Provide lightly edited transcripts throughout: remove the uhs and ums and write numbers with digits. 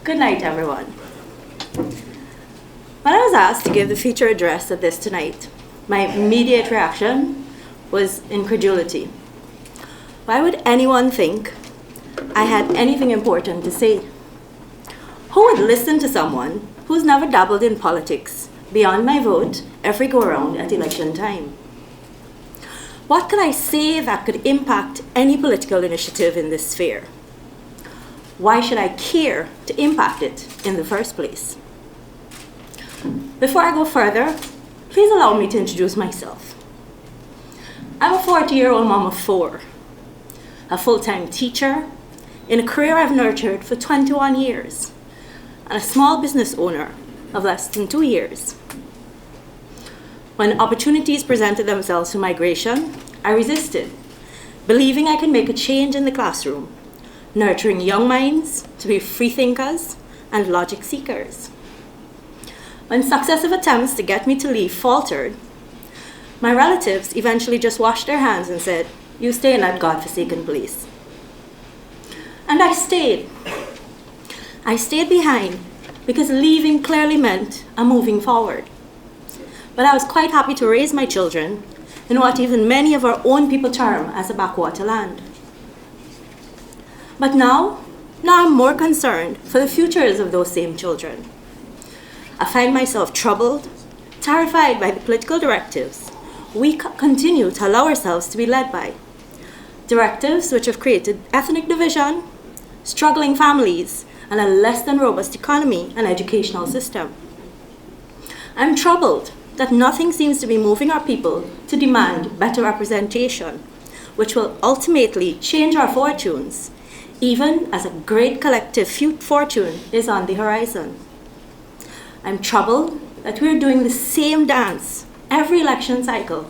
Good night, everyone. When I was asked to give the feature address at this tonight, my immediate reaction was incredulity. Why would anyone think I had anything important to say? Who would listen to someone who's never dabbled in politics beyond my vote every go-around at election time? What could I say that could impact any political initiative in this sphere? Why should I care to impact it in the first place? Before I go further, please allow me to introduce myself. I'm a 40-year-old mom of 4, a full-time teacher in a career I've nurtured for 21 years, and a small business owner of less than 2 years. When opportunities presented themselves for migration, I resisted, believing I could make a change in the classroom, nurturing young minds to be free thinkers and logic seekers. When successive attempts to get me to leave faltered, my relatives eventually just washed their hands and said, "You stay in that God-forsaken place." And I stayed. I stayed behind because leaving clearly meant a moving forward. But I was quite happy to raise my children in what even many of our own people term as a backwater land. But now I'm more concerned for the futures of those same children. I find myself troubled, terrified by the political directives we continue to allow ourselves to be led by. Directives which have created ethnic division, struggling families, and a less than robust economy and educational system. I'm troubled that nothing seems to be moving our people to demand better representation, which will ultimately change our fortunes, even as a great collective fortune is on the horizon. I'm troubled that we're doing the same dance every election cycle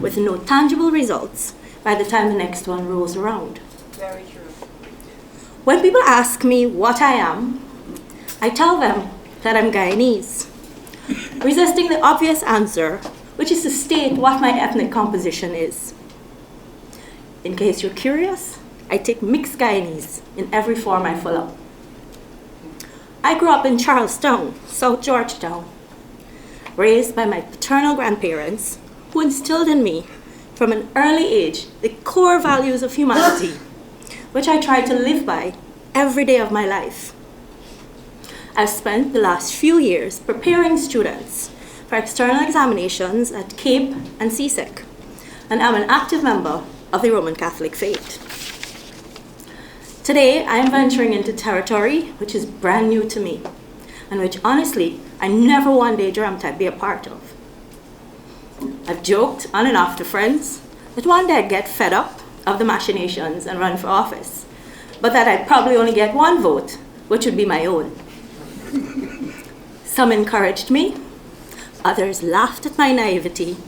with no tangible results by the time the next one rolls around. Very true. When people ask me what I am, I tell them that I'm Guyanese, resisting the obvious answer, which is to state what my ethnic composition is. In case you're curious, I take mixed Guyanese in every form I fill up. I grew up in Charlestown, South Georgetown, raised by my paternal grandparents who instilled in me from an early age the core values of humanity, which I try to live by every day of my life. I've spent the last few years preparing students for external examinations at CAPE and CSEC, and I'm an active member of the Roman Catholic faith. Today, I am venturing into territory which is brand new to me, and which honestly, I never one day dreamt I'd be a part of. I've joked on and off to friends that one day I'd get fed up of the machinations and run for office, but that I'd probably only get one vote, which would be my own. Some encouraged me, others laughed at my naivety,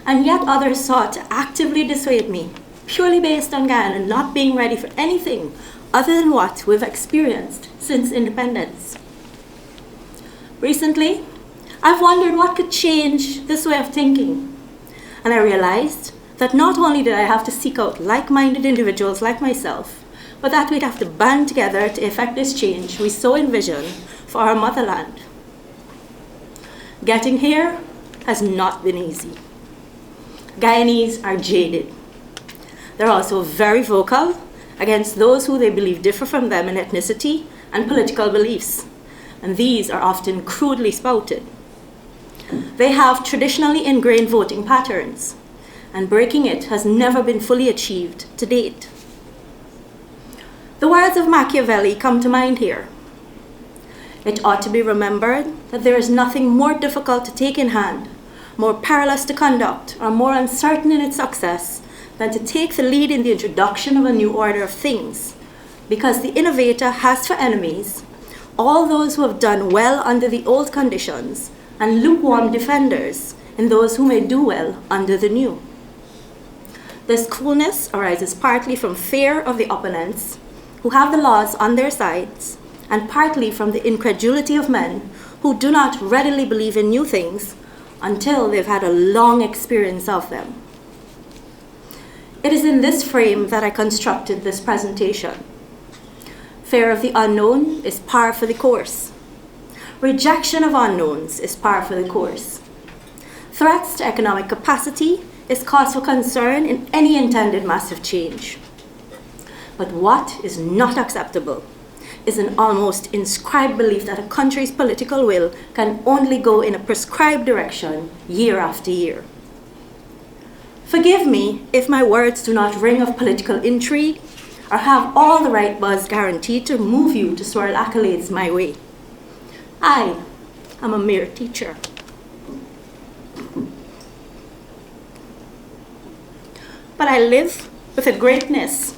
and yet others sought to actively dissuade me, purely based on Guyana not being ready for anything other than what we've experienced since independence. Recently, I've wondered what could change this way of thinking, and I realized that not only did I have to seek out like-minded individuals like myself, but that we'd have to band together to effect this change we so envision for our motherland. Getting here has not been easy. Guyanese are jaded. They're also very vocal against those who they believe differ from them in ethnicity and political beliefs, and these are often crudely spouted. They have traditionally ingrained voting patterns, and breaking it has never been fully achieved to date. The words of Machiavelli come to mind here. It ought to be remembered that there is nothing more difficult to take in hand, more perilous to conduct, or more uncertain in its success than to take the lead in the introduction of a new order of things, because the innovator has for enemies all those who have done well under the old conditions and lukewarm defenders in those who may do well under the new. This coolness arises partly from fear of the opponents who have the laws on their sides, and partly from the incredulity of men who do not readily believe in new things until they've had a long experience of them. It is in this frame that I constructed this presentation. Fear of the unknown is par for the course. Rejection of unknowns is par for the course. Threats to economic capacity is cause for concern in any intended massive change. But what is not acceptable is an almost inscribed belief that a country's political will can only go in a prescribed direction year after year. Forgive me if my words do not ring of political intrigue or have all the right buzz guaranteed to move you to swirl accolades my way. I am a mere teacher. But I live with a greatness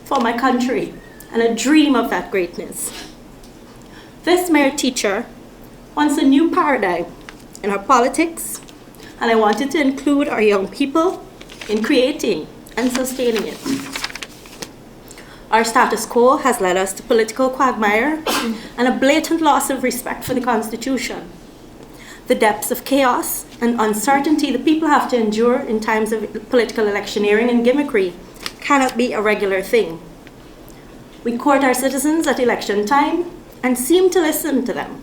for my country and a dream of that greatness. This mere teacher wants a new paradigm in our politics, and I wanted to include our young people in creating and sustaining it. Our status quo has led us to political quagmire and a blatant loss of respect for the Constitution. The depths of chaos and uncertainty the people have to endure in times of political electioneering and gimmickry cannot be a regular thing. We court our citizens at election time and seem to listen to them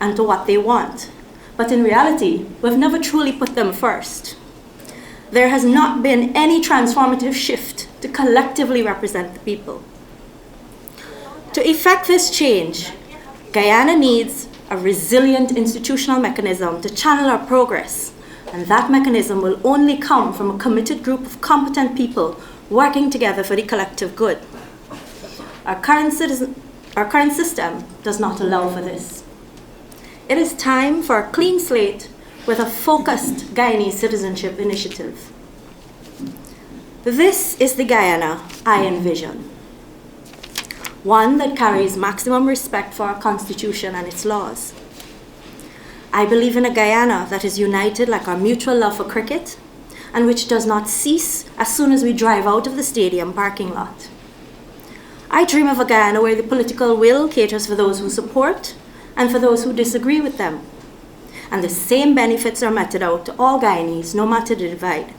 and to what they want, but in reality, we've never truly put them first. There has not been any transformative shift to collectively represent the people. To effect this change, Guyana needs a resilient institutional mechanism to channel our progress, and that mechanism will only come from a committed group of competent people working together for the collective good. Our current system does not allow for this. It is time for a clean slate with a focused Guyanese Citizenship Initiative. This is the Guyana I envision. One that carries maximum respect for our Constitution and its laws. I believe in a Guyana that is united like our mutual love for cricket and which does not cease as soon as we drive out of the stadium parking lot. I dream of a Guyana where the political will caters for those who support and for those who disagree with them, and the same benefits are meted out to all Guyanese, no matter the divide.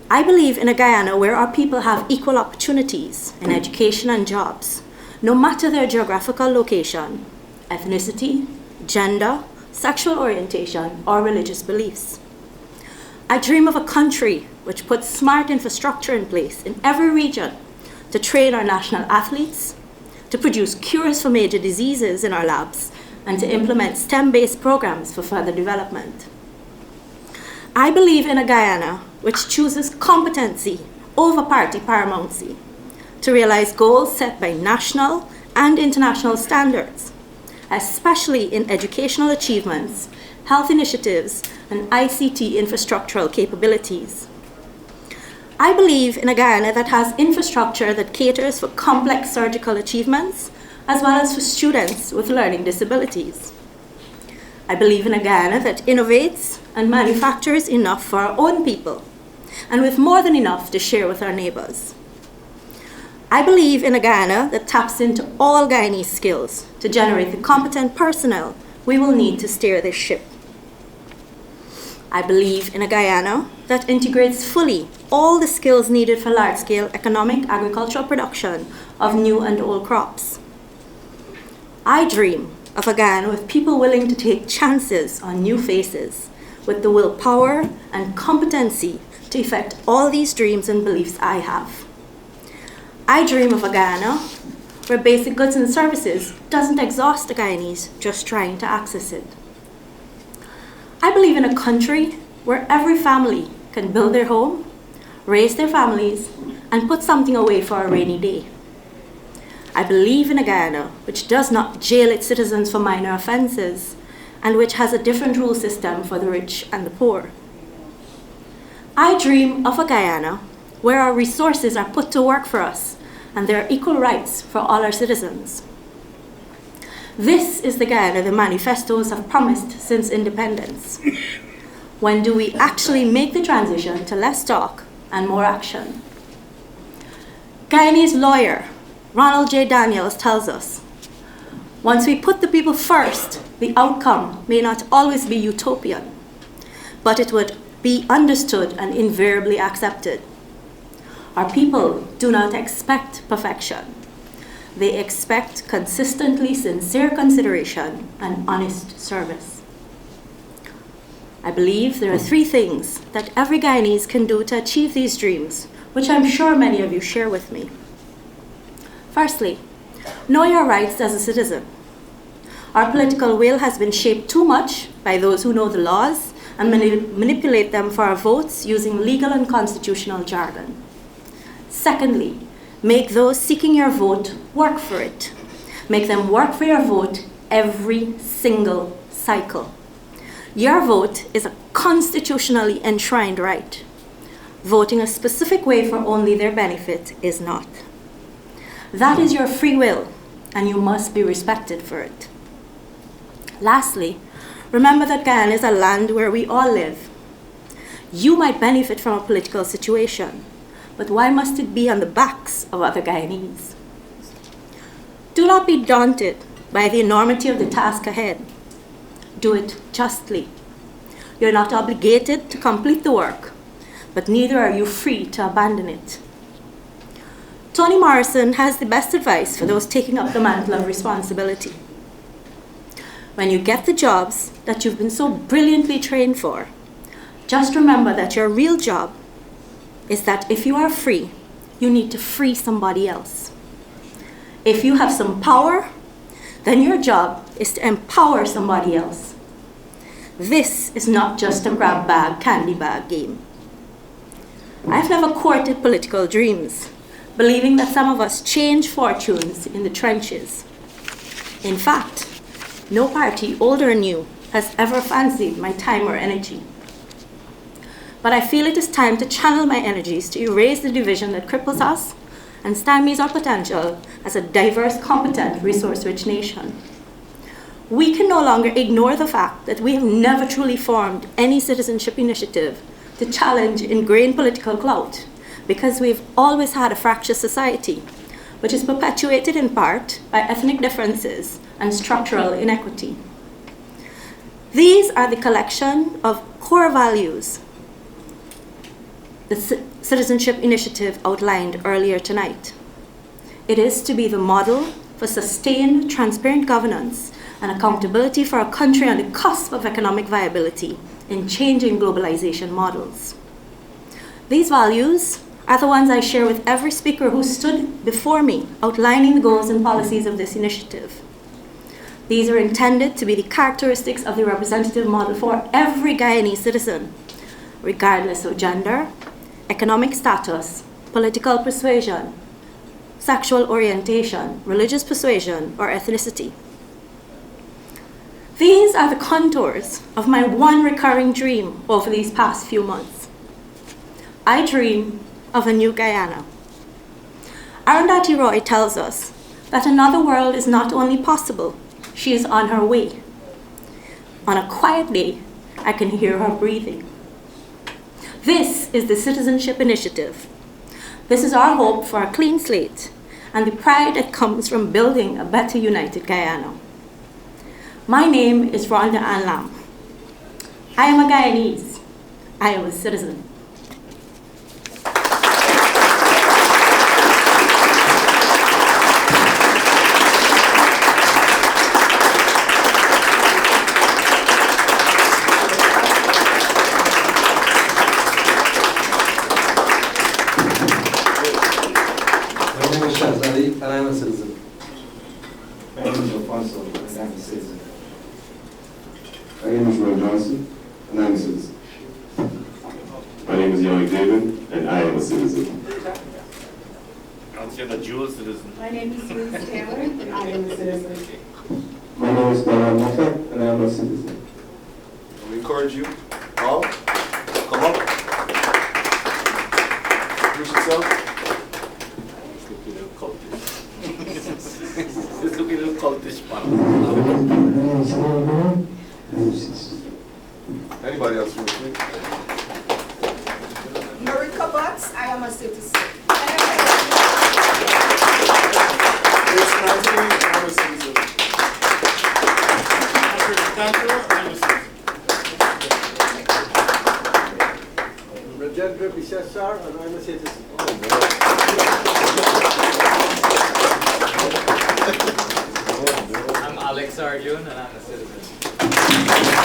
I believe in a Guyana where our people have equal opportunities in education and jobs, no matter their geographical location, ethnicity, gender, sexual orientation, or religious beliefs. I dream of a country which puts smart infrastructure in place in every region to train our national athletes, to produce cures for major diseases in our labs, and to implement STEM-based programs for further development. I believe in a Guyana which chooses competency over party paramountcy to realize goals set by national and international standards, especially in educational achievements, health initiatives, and ICT infrastructural capabilities. I believe in a Guyana that has infrastructure that caters for complex surgical achievements, as well as for students with learning disabilities. I believe in a Guyana that innovates and manufactures enough for our own people, and with more than enough to share with our neighbors. I believe in a Guyana that taps into all Guyanese skills to generate the competent personnel we will need to steer this ship. I believe in a Guyana that integrates fully all the skills needed for large-scale economic agricultural production of new and old crops. I dream of a Guyana with people willing to take chances on new faces, with the willpower and competency to effect all these dreams and beliefs I have. I dream of a Guyana where basic goods and services doesn't exhaust the Guyanese just trying to access it. I believe in a country where every family can build their home, raise their families, and put something away for a rainy day. I believe in a Guyana which does not jail its citizens for minor offenses and which has a different rule system for the rich and the poor. I dream of a Guyana where our resources are put to work for us and there are equal rights for all our citizens. This is the Guyana the manifestos have promised since independence. When do we actually make the transition to less talk and more action? Guyanese lawyer Ronald J. Daniels tells us, once we put the people first, the outcome may not always be utopian, but it would be understood and invariably accepted. Our people do not expect perfection. They expect consistently sincere consideration and honest service. I believe there are 3 things that every Guyanese can do to achieve these dreams, which I'm sure many of you share with me. Firstly, know your rights as a citizen. Our political will has been shaped too much by those who know the laws and manipulate them for our votes using legal and constitutional jargon. Secondly, make those seeking your vote work for it. Make them work for your vote every single cycle. Your vote is a constitutionally enshrined right. Voting a specific way for only their benefit is not. That is your free will, and you must be respected for it. Lastly, remember that Guyana is a land where we all live. You might benefit from a political situation, but why must it be on the backs of other Guyanese? Do not be daunted by the enormity of the task ahead. Do it justly. You're not obligated to complete the work, but neither are you free to abandon it. Toni Morrison has the best advice for those taking up the mantle of responsibility. When you get the jobs that you've been so brilliantly trained for, just remember that your real job is that if you are free, you need to free somebody else. If you have some power, then your job is to empower somebody else. This is not just a grab bag, candy bag game. I've never courted political dreams, believing that some of us change fortunes in the trenches. In fact, no party, old or new, has ever fancied my time or energy. But I feel it is time to channel my energies to erase the division that cripples us and stymies our potential as a diverse, competent, resource-rich nation. We can no longer ignore the fact that we have never truly formed any citizenship initiative to challenge ingrained political clout, because we've always had a fractious society, which is perpetuated in part by ethnic differences and structural inequity. These are the collection of core values the Citizenship Initiative outlined earlier tonight. It is to be the model for sustained, transparent governance and accountability for a country on the cusp of economic viability in changing globalization models. These values are the ones I share with every speaker who stood before me, outlining the goals and policies of this initiative. These are intended to be the characteristics of the representative model for every Guyanese citizen, regardless of gender, economic status, political persuasion, sexual orientation, religious persuasion, or ethnicity. These are the contours of my one recurring dream over these past few months. I dream of a new Guyana. Arundhati Roy tells us that another world is not only possible, she is on her way. On a quiet day, I can hear her breathing. This is the Citizenship Initiative. This is our hope for a clean slate and the pride that comes from building a better united Guyana. My name is Rondha-Ann Lam. I am a Guyanese. I am a citizen. And I'm a citizen. My name is Alfonso, and I'm a citizen. My name is Ron Johnson, and I'm a citizen. My name is Young David, and I am a citizen. I'm a dual citizen. My name is Ruth Taylor, and I am a citizen. My name is Baran Moffat, and I'm a citizen. We encourage you all to come up, introduce yourself. It's looking a little cultish, Anybody else real quick? Marika Butts, I am a citizen. It's Anthony, I'm a citizen. Rajendra Bishesar, and I'm a citizen. Oh, man. Arjun, and I'm a citizen.